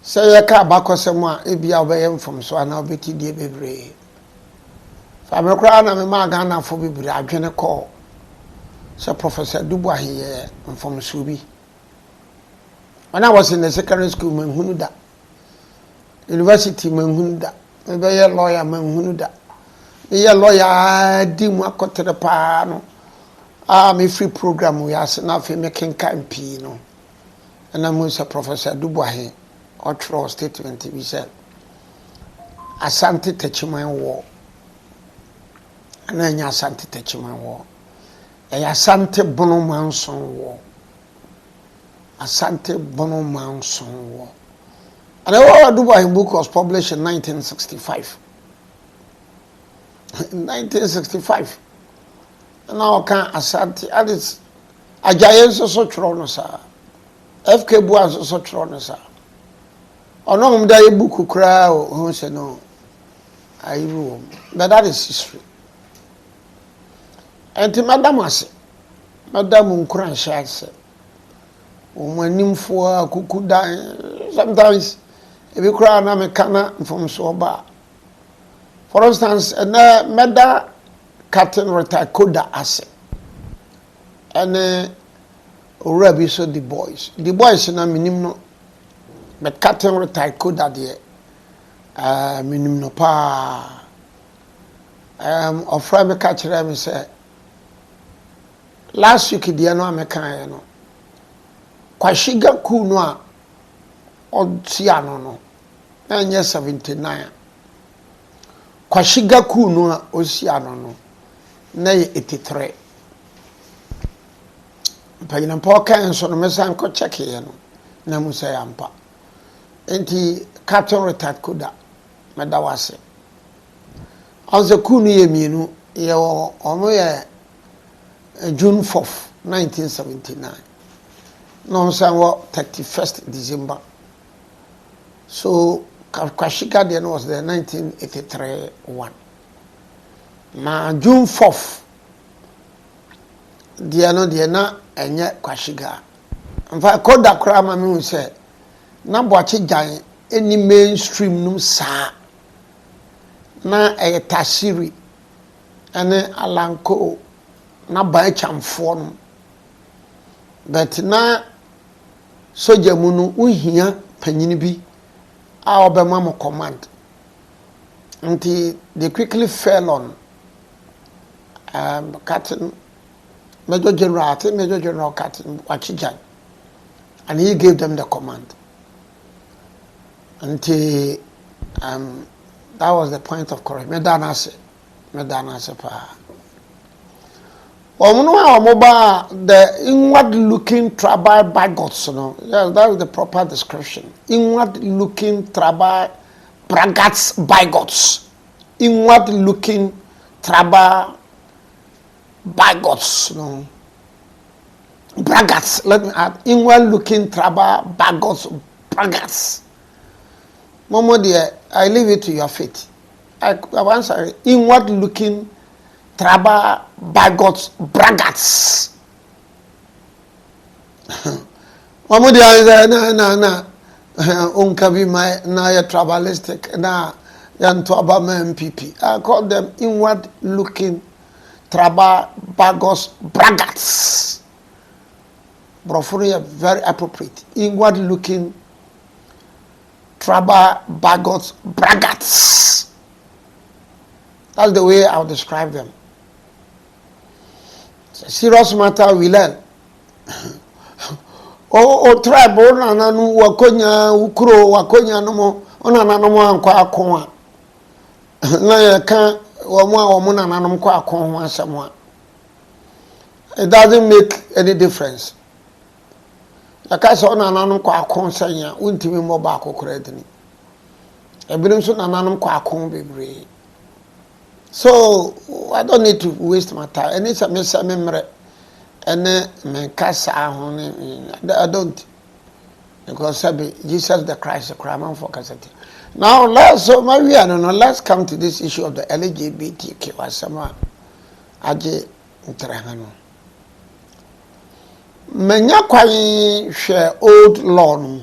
say ya ka bakosem a ebia obeyem from so ana obeti die bebre fa me kra na me ma Ghana fo bebre adwene call so Professor Boahen ye from Subi. When I was in the secondary school manhunu da university manhunu da me be ye lawyer manhunu da me ye lawyer di mu akotere pa no me free program we as na fe me kenkan pi no and I'm say Professor Boahen or trust statement we said Asante Techiman war and then Asante Techiman war Asante Bono Manson war Asante Bono Manson war and the Boahen book was published in 1965 in 1965 and now can Asante and it's a giant so trono sir FK Boaz so trono sir ono mda e book kura o say no ayiru but that is history and madam ase madam nkran shase o manimfo akuku dan sometimes if you cry na me kana from so ba for instance na meda captain retire koda ase and already so the boys na minim no but captain retire koda de minim no pa ofra me ka kire me say last week the no amekan no kwashiga ku no a otia no anya 79 kwashiga ku no a osia no na 83 payina po kan so no mesan ko check ye no na musa yampa enti captain retired koda medawase anze ku no ye mienu ye omo ye June 4th 1979 no san 31st December so kwashika then was the 1983 one na June 4th dia no dia na enye kwashiga mfa koda kra ma me say na boache jan any mainstream num sa na tashiri ene alanko na ba chamfo no but na soja mu no uhia panyini bi a obema mo command until they quickly fell on Captain Major General Captain Wachijan, and he gave them the command until that was the point of correction. Medanase pa the inward looking tribal bigots, yes, that is the proper description. Inward looking tribal braggarts bigots. Inward looking tribal bigots, braggarts, let me add. Inward looking tribal bigots, braggarts. Momo dear, I leave it to your fate. I answer inward looking tribal bigots, braggarts. Mamu dia na unkabi my na ya tribalistic na yanto abama MPP. I call them inward looking tribal bigots, braggarts. Brofuri very appropriate. Inward looking tribal bigots, braggarts. That's the way I'll describe them. Serious matter we learn. Tribe nanu wakonya ukro wakonya no nanu anko akon na ye kan omo nanu ko akon ho asemo. It doesn't make any difference. Akasa nanu ko akon sanya untimi mo ba akokora dini. Ebinim so nanu ko akon bebre. So I don't need to waste my time. And it's a memory. And I don't. Because Jesus the Christ, the crime for Cassette. Now let's come to this issue of the LGBTQ as someone Aje Interhano. Menya kwai share old law.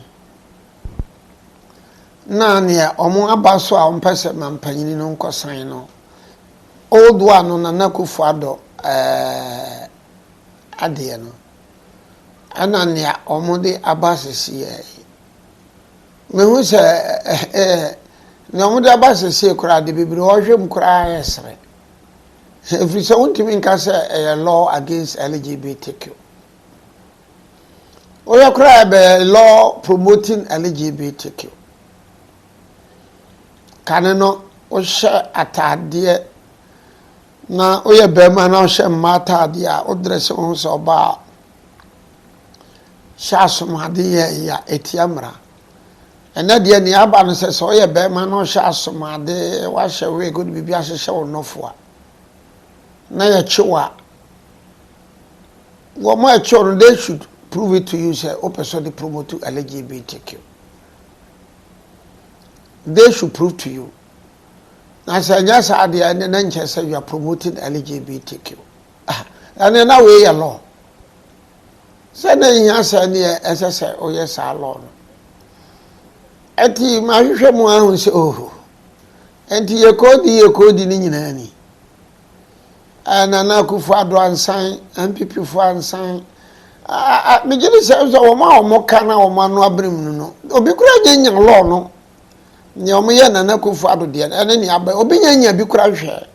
na ne omo abaso a ompese mampanyini no nkosan no old one no na Kufu Addo ade no ana ne omo de abasisi me hu se na omo de abasisi kura de bibiri o hwem kura yesre every so untimi nka se a law against LGBTQ oya kura be law promoting LGBTQ kaneno o hye atade na oya be ma na o hye mata ade a o dress ho so oba shasomade ya etiamra ena de ni aba no se so oya be ma na o hye asomade wa hye we go bibi a hye wo nofo a na ya chiwa wo ma choro they should prove it to you say o person dey promote to LGBTQ. They should prove to you. Na say just ade and then say you are promoting LGBTQ. And then way your law. Say na yin say na say oh yes our law. Enti ma hwehwe mu ahun say oh. Enti ye kodi ni nyina ni. Nana Kufu Addo ansan MPP fu ansan me gidi se wo ma o kana o ma no abrim no obi kura nya law no nye o ye Nana Kufu Addo de ene ni aba obi nya bi kura hwe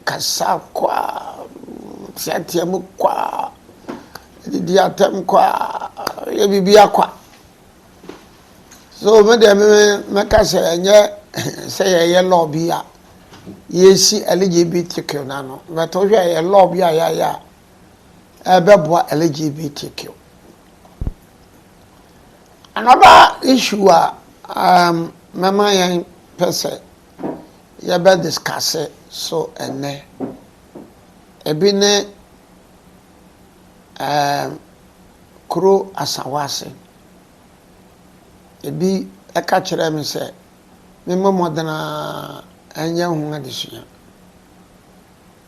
kasa kwa tiatem kwa di atem kwa ye bibi akwa so me de me ka se enye se ye law bi a yesi LGBTQ nano but o hwe ye law bi a ya ebebo LGBTQ. Another issue mama yan pese ye be discuss so ene ebi ne kuro asawase ebi eka kire me se me modana anya hu adesua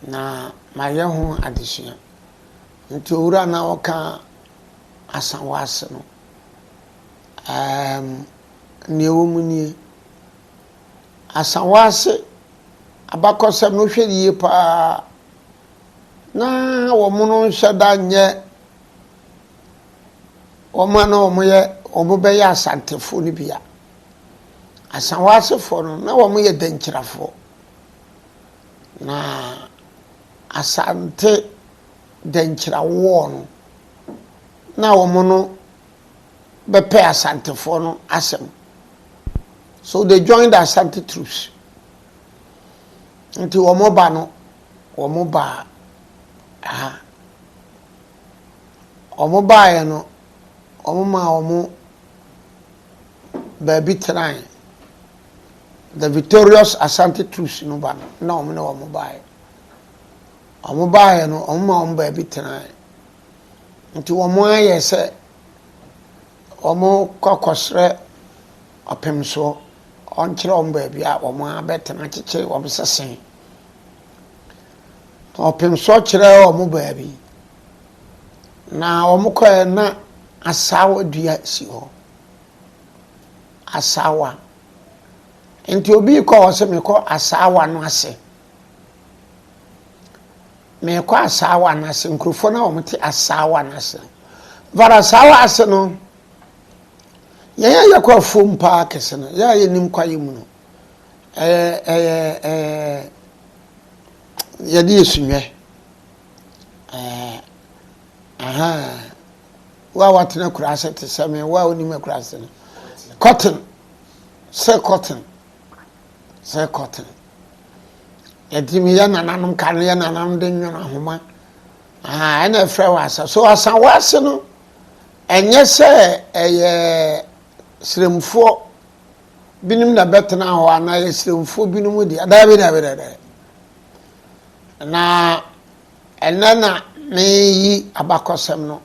na maye hu adesua nti owura na oka asawase no ne womuni asawase abakosem no hwediye pa na wo muno hyeda nye wo ma na wo moye obobe ya asantefo ni bia asawase fo no na wo moye denkyirafo na asante denkyirawo no na wo mono bepe asantefo no asem so they joined the Asante troops until wo moba no wo moba omoba ye no omoma omo baby try the victorious Asante troops no ba no omo na omoba ye no omoma baby try until wo mo aye se omo kokosre opemso onkyere omba bia omo abetena kyeche omo sesen opemso kyere omo baabi na omo koye na asawa dua si ho asawa enti obi ko se me ko asawa no ase me ko asawa na ase nkrofo na omo te asawa na ase vara asawa ase no ya kwa fom pa kese no ya nim kwaye mu no ya di esunwe wa watena kurase te same wa oni me kurase no cotton ya di mi ya nananum kan ya nananum de nwono ahoma ena efre wasa so asan wase no enye se sremfo binim na betena ho ana sremfo binim di adabe na enana me abakosem no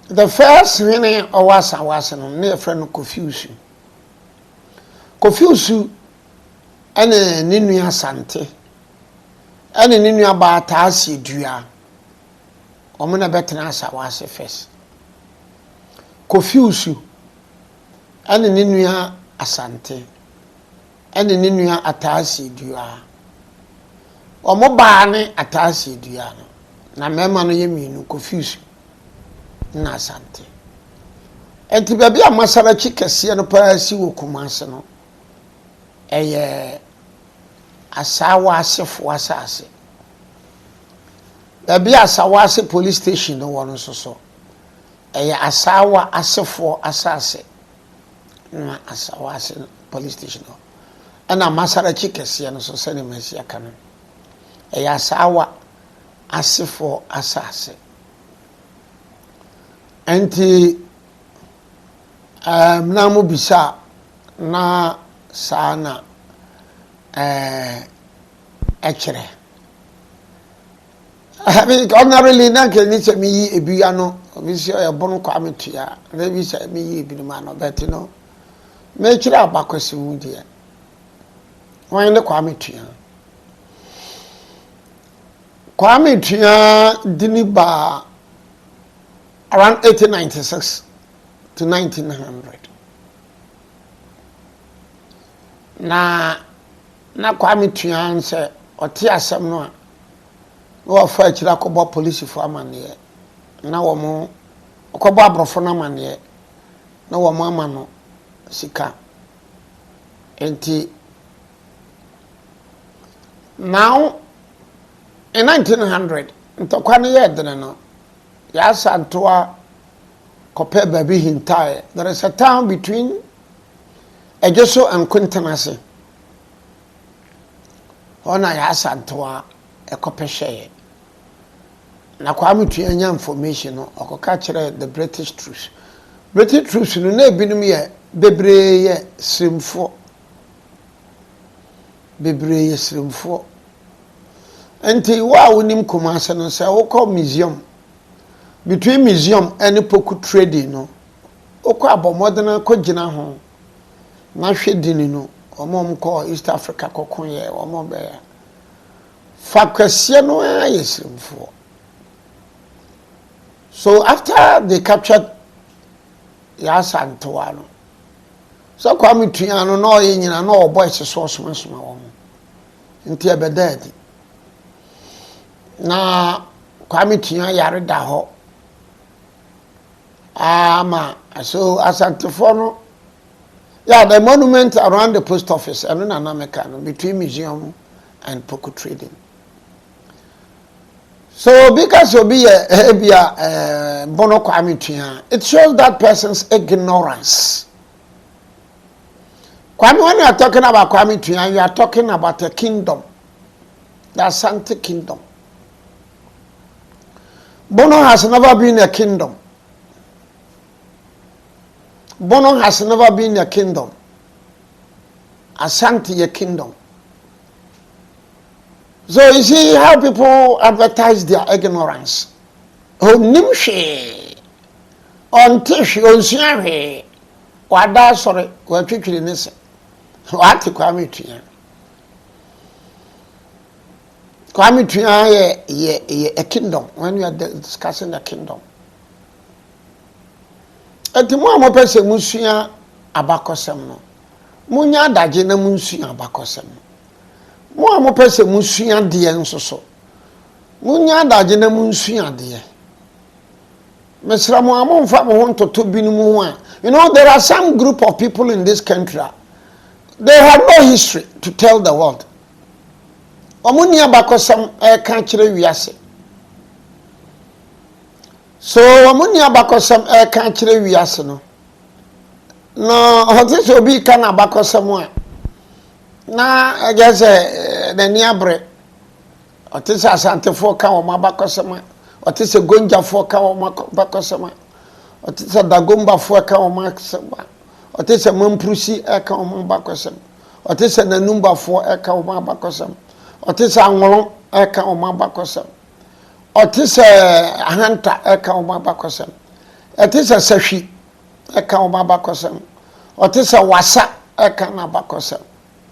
the first thing was no na friend confuse ene ninu Asante ene ninu abata asedua omo na betena asawase first confuse ene ne nua Asante ene ne nua Ataasi dua omo baa ne Ataasi dua no na mema no ye mienu confuse na Asante enti baabi a Masarachi kese no pa si wo Kumase no eye Asawa asefo asase baabi Asawa ase police station no wono so eye Asawa asefo asase na Asawa ase police station no ana Masarachi kese no so se ne masi aka no eye Asawa asefo asase enti na mo bisa na sana ekere ordinarily na ke ni se mi yi ebia no obi se e bono kwa metua na bi se mi yi ebi ma no bet no me kire abakwese hu de wan ne kwa metua dini ba around 1896 to 1900 na Kwame Tua nse oti asem no a wo fa akira kobo police fo amane na wo mo kobo abrofo na amane na wo mo amano sika enti now in 1900 ntokwa ne ye dene no ya Asantoa kope baby hintae there is a town between Ejoso and Quintanase ona ya Asantoa ekope share na Kwame Tua nya information no okoka kire the British troops no na ebinum ye bebre ye srimfo enti wa wonim Kumase no se wo call museum between museum and poku trading no okọ abomodena kogina ho na hwedini no omom ko East Africa kokon ye omom be ya fakwese no ayesrimfo. So after they captured Asantoa no so Kwame Tua no no ye nyina no boys so soma wo nti ebedadi na Kwame Tua yare da ho so Asante for no yeah the monument around the post office and na American between museum and poku trading. So because you be a bono Kwame Tua, it shows that person's ignorance. When you are talking about Kwame Tua, you are talking about a kingdom, the Asante kingdom. Bono has never been a kingdom. Bono has never been a kingdom. Asante a kingdom. So you see how people advertise their ignorance. Nimshi on tissue on siare wada sorry wa twitwiri nese what Kwame Tua. Kwame Tua ye a kingdom when we are discussing the kingdom. Enti mo amopese musua abakosem no munya adaje na musua abakosem mo amopese musua de ensoso munya adaje na musua de mesra mo amomfa mo hontoto binu mu a you know there are some group of people in this country they have no history to tell the world omuni abakosem ka kire wiase. So omuni abakosem ka kire wiase no hote so bi ka na abakosem a na agese na ni abre hote se Asante fo ka o abakosem a hote se Gonja fo ka o abakosem a hote se Dagomba fo ka o abakosem a hote se Mamprusi ka o abakosem hote se Nanumba fo ka o abakosem hote se Anwolon ka o abakosem otise ahanta eka o mabakosem otise sahwi eka o mabakosem otise wasa eka na bakosem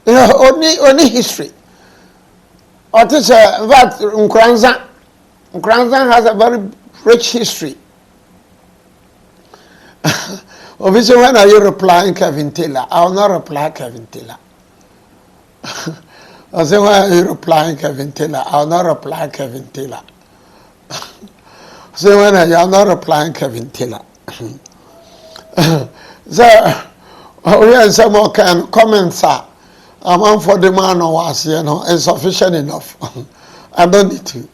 oni history otise that Nkranza has a very rich history Obviously, when are you replying Kevin Taylor? I will not reply Kevin Taylor. I say, why are you replying Kevin Taylor? I will not reply Kevin Taylor. So when I am not replying Kevin Taylor. So, we have some more comments. I'm on for the man who was, you know, it's sufficient enough. I don't need to.